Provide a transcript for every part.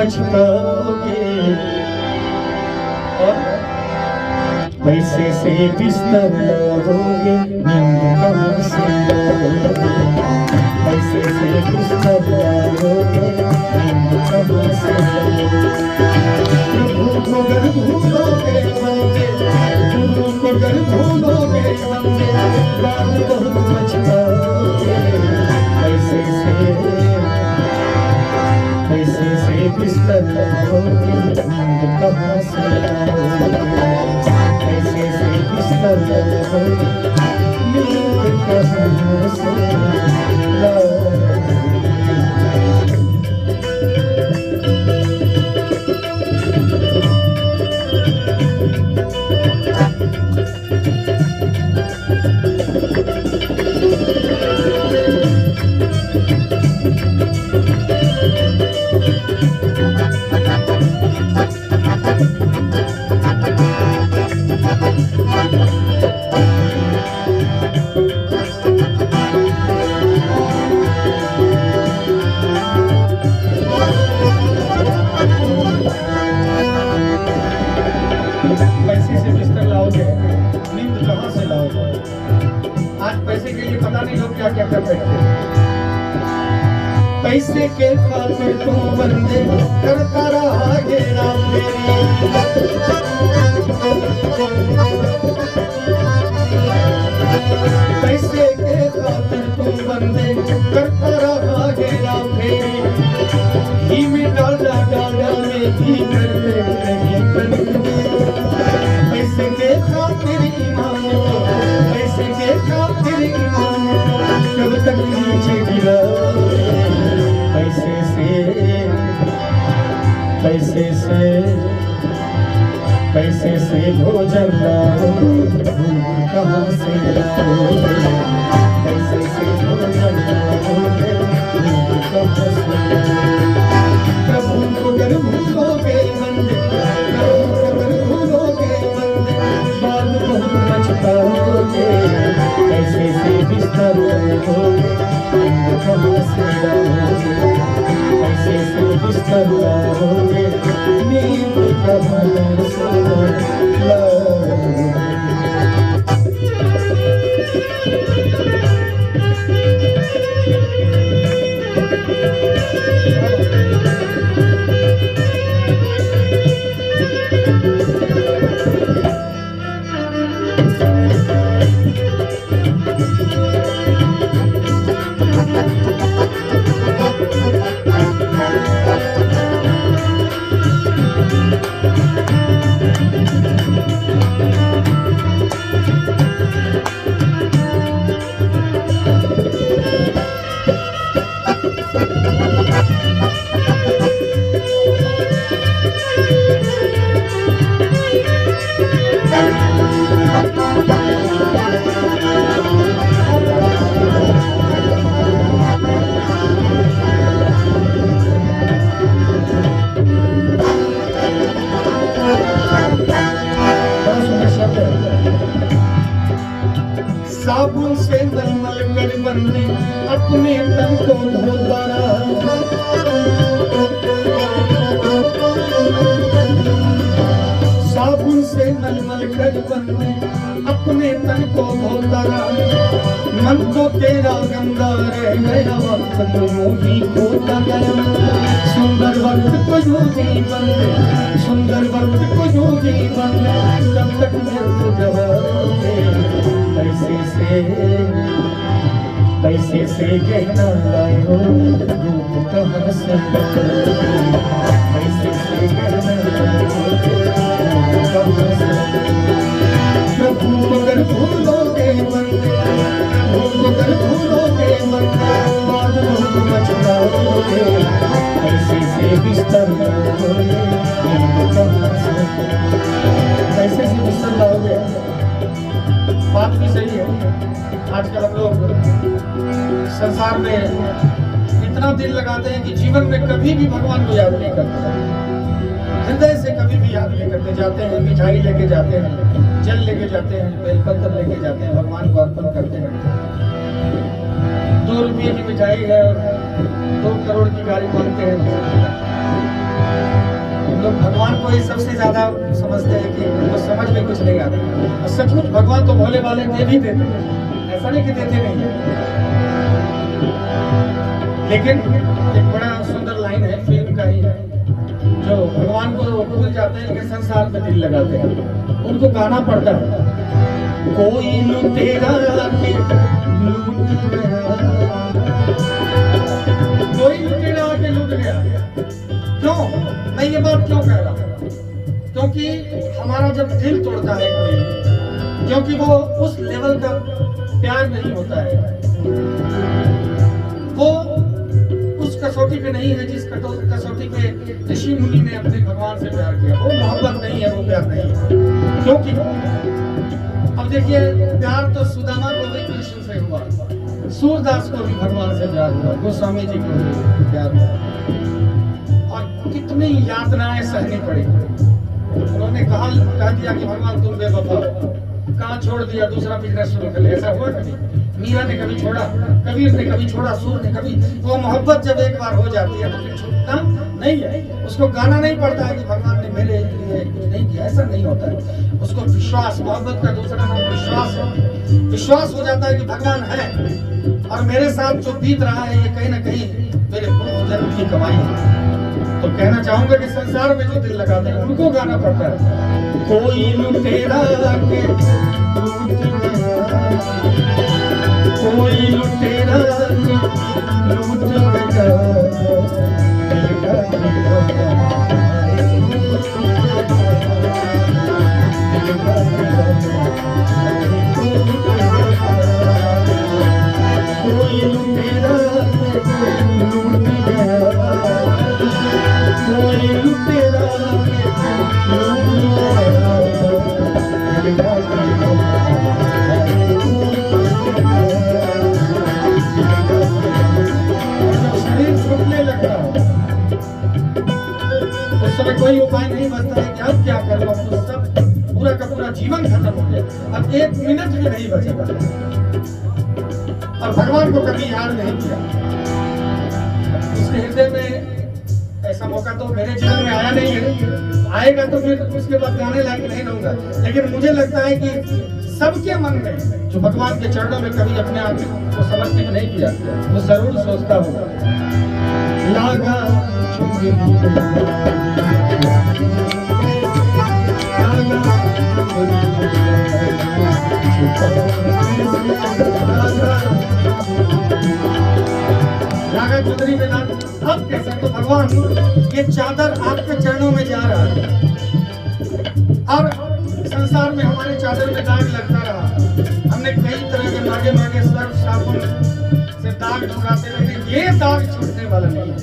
पछताओगे। और पैसे से बिस्तर लाओगे, नींद कहाँ से लाओगे। पैसे से बिस्तर लाओगे, नींद कहाँ से लाओगे। प्रभु को अगर भूलोगे बंदे, गुरु को अगर भूलोगे बंदे, बाद बहुत पछताओगे। पैसे से बिस्तर लाओगे, नींद कहाँ से लाओगे। पैसे से बिस्तर लाओगे, नींद कहाँ से लाओगे। पैसे से बिस्तर लाओगे, नींद कहाँ से लाओगे। आज पैसे के लिए पता नहीं लोग क्या क्या कर रहे हैं। पैसे के खातिर तुम बंदे करता रहा घेरा फेरी। पैसे के खातिर तुम बंदे करता रहा घेरा फेरी। घी में डालडा डालडा में घी करते नहीं बनते। पैसे के खातिर ईमान को, पैसे के खातिर ईमान को कब तक नीचे गिराओगे। पैसे से भोजन लाओगे, भूख कहाँ से लाओगे। पैसे से भोजन लाओगे, भूख कहाँ से लाओगे। प्रभु को अगर भूलोगे बंदे, प्रभु को अगर भूलोगे बंदे, बाद बहुत पछताओगे। पैसे से बिस्तर लाओगे, नींद कहाँ से लाओगे। पैसे से बिस्तर लाओगे, नींद कहाँ से लाओगे। साबुन से मलमल कर बंदे अपने तन को धोता रहा। साबुन से मलमल कर बंदे अपने तन को धोता रहा। मन तो तेरा गंदा रह गया, वक्त तो यूं ही खोता गया। सुंदर वक्त को यूं ही बंदे, सुंदर वक्त को यूं ही बंदे, जब तक मर्द जवाओगे। पैसे से गहना लाए हो, रूप कहाँ से लाओगे। पैसे से गहना लाए हो, रूप कहाँ से लाओगे। प्रभु को अगर भूलोगे बंदे, प्रभु को अगर भूलोगे बंदे, बाद बहुत पछताओगे। पैसे से बिस्तर लाओगे, नींद कहाँ से लाओगे। पैसे से बिस्तर लाओगे, बात भी सही है। आजकल हम लोग संसार में इतना दिल लगाते हैं कि जीवन में कभी भी भगवान को याद नहीं करते, हृदय से कभी भी याद नहीं करते। जाते हैं, मिठाई लेके जाते हैं, जल लेके जाते हैं, बेलपत्र लेके जाते हैं, भगवान को अर्पण करते हैं। 2 रुपये की मिठाई है, 2 करोड़ की गाड़ी मांगते हैं। हम लोग भगवान को ही सबसे ज्यादा समझते हैं कि उनको समझ में कुछ नहीं आता, और सचमुच भगवान तो भोले वाले दे भी देते हैं, ऐसा नहीं कि देते नहीं है। लेकिन एक बड़ा सुंदर लाइन है, फिल्म का ही है, जो भगवान को भूल जाते हैं लेकिन संसार में दिल लगाते हैं, उनको गाना पड़ता है। कोई लुटेरा के लूट गया, कोई लुटेरा के लूट गया। क्यों मैं ये बात क्यों कह रहा हूँ? क्योंकि हमारा जब दिल तोड़ता है कोई, क्योंकि वो उस लेवल का प्यार नहीं होता है, वो उस कसौटी पे नहीं है जिस कसौटी पे ऋषि मुनि ने अपने भगवान से प्यार किया। वो मोहब्बत नहीं है, वो प्यार नहीं है। क्योंकि अब देखिए, प्यार तो सुदामा को भी कृष्ण से हुआ, सूरदास को भी भगवान से प्यार हुआ, गोस्वामी जी को भी प्यार हुआ, और कितनी यातनाएं सहनी पड़ी। उन्होंने कह दिया कि भगवान तुम बेवफा हो, कहाँ छोड़ दिया, दूसरा बिजनेस शुरू कर लिया। ऐसा हुआ कभी? मीरा ने कभी छोड़ा, कबीर ने कभी छोड़ा, सूर ने कभी। वो मोहब्बत जब एक बार हो जाती है तो फिर छूटना नहीं है। उसको गाना नहीं पड़ता है कि भगवान ने मेरे लिए कुछ नहीं किया, ऐसा नहीं होता है। उसको विश्वास, मोहब्बत का दूसरा नाम विश्वास है। विश्वास हो जाता है कि भगवान है और मेरे साथ जो बीत रहा है ये कहीं ना कहीं मेरे पूर्व जन्म की कमाई है। तो कहना चाहूंगा कि संसार में जो दिल लगाते हैं उनको गाना पड़ता है। कोई लुटेरा के लूट गया, कोई लुटेरा के लूट गया, कोई लुटेरा लूट गया, कोई लुटेरा शरीर छूटने लगता है उस समय कोई उपाय नहीं बचता है कि अब क्या करूं। अब तो सब पूरा का पूरा जीवन खत्म हो गया, अब एक मिनट भी नहीं बचेगा। और भगवान को कभी याद नहीं किया। उसके हृदय में ऐसा मौका तो मेरे जीवन में आया नहीं है, आएगा तो फिर उसके बाद गाने लायक नहीं रहूंगा। लेकिन मुझे लगता है कि सबके मन में जो भगवान के चरणों में कभी अपने आप को समर्पित नहीं किया, वो जरूर सोचता होगा लागा लागा चुंदरी में नाम। अब कैसे तो भगवान ये चादर आपके चरणों में जा रहा है, और संसार में हमारे चादर में दाग लगता रहा। हमने कई तरह के मांगे मांगे सर्फ साबुन से दाग छुड़ाते रहे, ये दाग छूटने वाला नहीं है,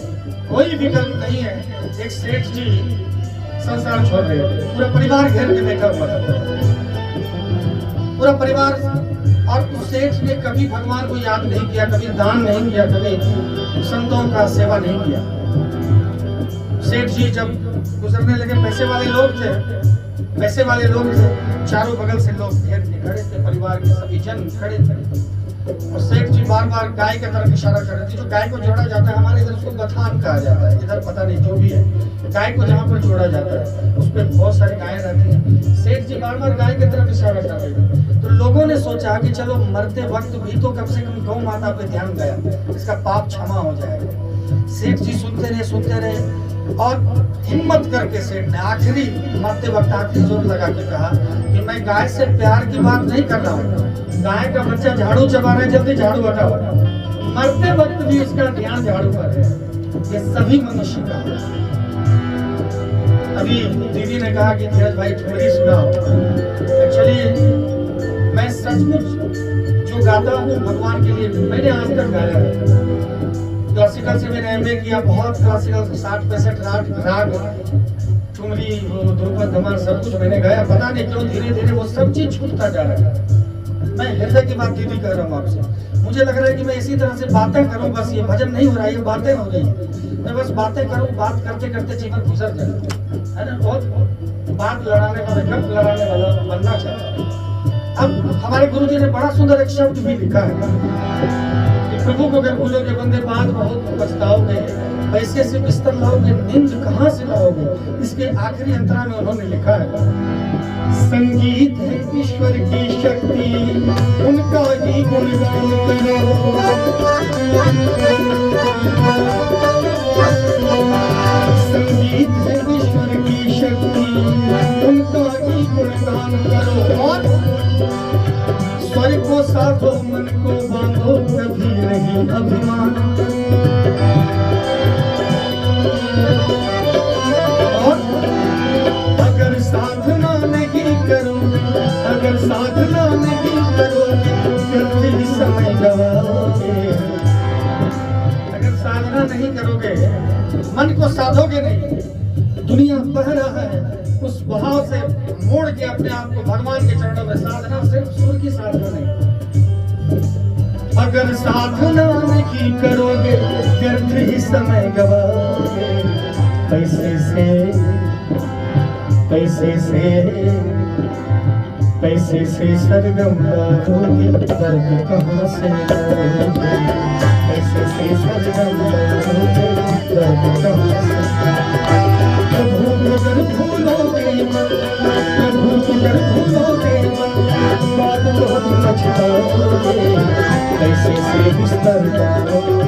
कोई विकल्प नहीं है। एक सेठ जी संसार छोड़ रहे थे, पूरा परिवार घेर के बैठा हुआ था, पूरा परिवार। और उस सेठ ने कभी भगवान को याद नहीं किया, कभी दान नहीं किया, कभी संतों का सेवा नहीं किया। सेठ जी जब गुजरने लगे, पैसे वाले लोग थे, पैसे वाले लोग थे, चारों बगल से लोग घेर के खड़े थे, परिवार के सभी जन खड़े थे। और सेठ जी बार बार गाय की तरफ इशारा कर रहे थे। जो गाय को जोड़ा जाता है, हमारे इधर उसको बथान कहा जाता है, इधर पता नहीं जो भी है, गाय को जहाँ पर जोड़ा जाता है उस पर बहुत सारी गायें रहती हैं। सेठ जी बार बार गाय की तरफ इशारा कर रहे थे। तो लोगों ने सोचा कि चलो मरते वक्त भी तो कम से कम गौ माता पे ध्यान गया, इसका पाप क्षमा हो जाएगा। सेठ जी सुनते रहे और हिम्मत करके सेठ ने आखिरी मरते वक्त आखिरी जोर लगा के कहा कि मैं गाय से प्यार की बात नहीं कर रहा हूँ, गाय का बच्चा झाड़ू चबा रहा है, जल्दी झाड़ू हटाओ। मरते वक्त भी उसका ध्यान झाड़ू पर है। ये सभी मनुष्य का है। अभी दीदी ने कहा कि धीरज भाई थोड़ी सुनाओ। एक्चुअली मैं सचमुच जो गाता हूँ भगवान के लिए, मैंने आज तक गाया है। क्लासिकल से मैंने एमए किया, बहुत क्लासिकल 60-65 राग, ठुमरी, ध्रुपद, धमाल सब कुछ मैंने गाया। पता नहीं क्यों धीरे धीरे वो सब चीज छूटता जा रहा है। मैं हृदय की बात दीदी कर रहा हूँ आपसे। मुझे लग रहा है कि मैं इसी तरह से बातें करूँ, बस ये भजन नहीं हो रहा है, ये बातें हो रही है। मैं बस बातें करूँ, बात करते करते जीवन गुजर जाए, है ना। बहुत बात लड़ाने वाला, कब लड़ाने वाला बनना चाहिए। अब हमारे गुरुजी ने बड़ा सुंदर एक शब्द भी लिखा है कि प्रभु को अगर भूलोगे बंदे बात बहुत पछताओगे, पैसे से बिस्तर लाओगे, नींद कहाँ से लाओगे। इसके आखिरी अंतरा में उन्होंने लिखा है, संगीत है ईश्वर की शक्ति, उनका ही गुणगान करो। संगीत है ईश्वर की शक्ति, उनका ही गुणगान करो। और स्वर को साधो, मन को बांधो, कभी नहीं अभिमान। और अगर साधना नहीं करोगे, अगर साधना नहीं करोगे, फिर समय गवाओगे। अगर साधना नहीं करोगे, मन को साधोगे नहीं, दुनिया बह रहा है, उस बहाव से मोड़ के अपने आप को भगवान के चरणों में, साधना सिर्फ सुर की साधना नहीं। अगर साधना नहीं करोगे, व्यर्थ ही समय गवाओगे। पैसे से सरगम गाओगे, दर्द कहाँ से गाओगे। पैसे से सरगम गाओगे, दर्द कहाँ से। प्रभु अगर भूलोगे मन, प्रभु अगर भूलोगे मन, बात बहुत पछताओगे। पैसे से बिस्तर गाओगे,